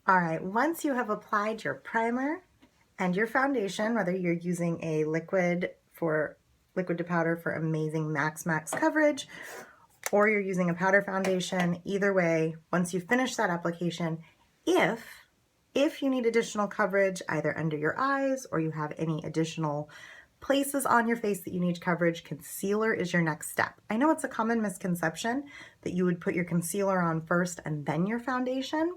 All right, once you have applied your primer and your foundation, whether you're using a liquid to powder for amazing max coverage, or you're using a powder foundation, either way, once you finish that application, if you need additional coverage either under your eyes or you have any additional places on your face that you need coverage, concealer is your next step. I know it's a common misconception that you would put your concealer on first and then your foundation.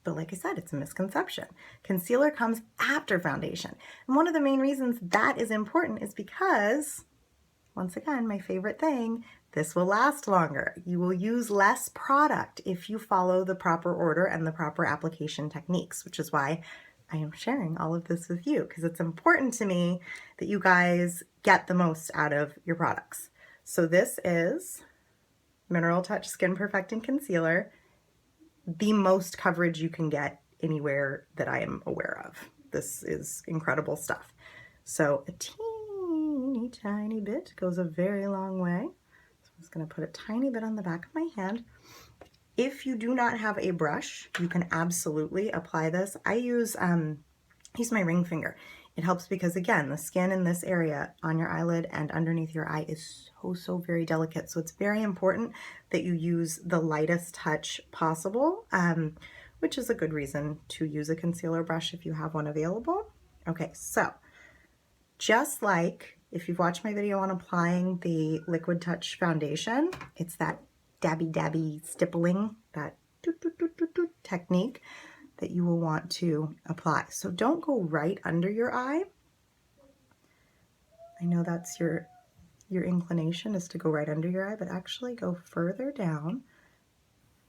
But like I said, it's a misconception. Concealer comes after foundation. And one of the main reasons that is important is because, once again, my favorite thing, this will last longer. You will use less product if you follow the proper order and the proper application techniques, which is why I am sharing all of this with you, because it's important to me that you guys get the most out of your products. So this is Mineral Touch Skin Perfecting Concealer, the most coverage you can get anywhere that I am aware of. This is incredible stuff. So a teeny tiny bit goes a very long way. So I'm just going to put a tiny bit on the back of my hand. If you do not have a brush, you can absolutely apply this. I use my ring finger. It helps because, again, the skin in this area on your eyelid and underneath your eye is so very delicate. So it's very important that you use the lightest touch possible, which is a good reason to use a concealer brush if you have one available. Okay, so just like if you've watched my video on applying the Liquid Touch foundation, it's that dabby stippling, that technique that you will want to apply. So don't go right under your eye. I know that's your inclination is to go right under your eye, but actually go further down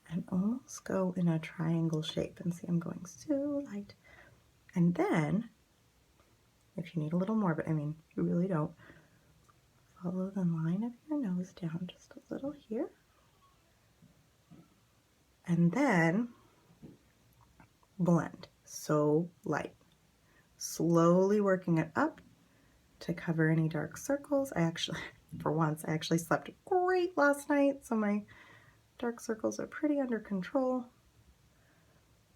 and almost go in a triangle shape. And see, I'm going so light. And then, if you need a little more, but I mean, you really don't, follow the line of your nose down just a little here. And then blend, so light. Slowly working it up to cover any dark circles. For once, I actually slept great last night, so my dark circles are pretty under control.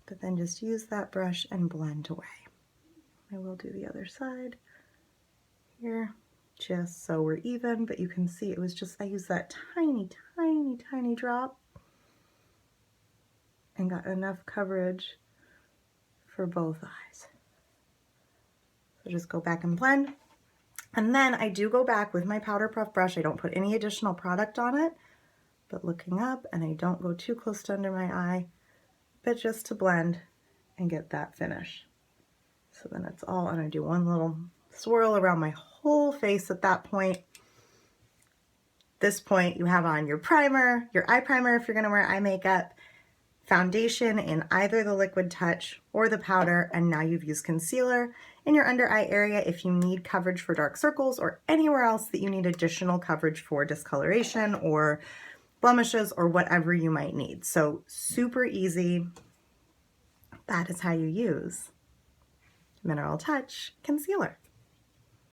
But then just use that brush and blend away. I will do the other side here, just so we're even, but you can see it was just, I used that tiny drop and got enough coverage for both eyes. So just go back and blend. And then I do go back with my powder puff brush. I don't put any additional product on it, but looking up, and I don't go too close to under my eye, but just to blend and get that finish. So then it's all, and I do one little swirl around my whole face at that point. This point you have on your primer, your eye primer if you're gonna wear eye makeup, foundation in either the Liquid Touch or the powder, and now you've used concealer in your under eye area if you need coverage for dark circles or anywhere else that you need additional coverage for discoloration or blemishes or whatever you might need. So super easy. That is how you use Mineral Touch Concealer.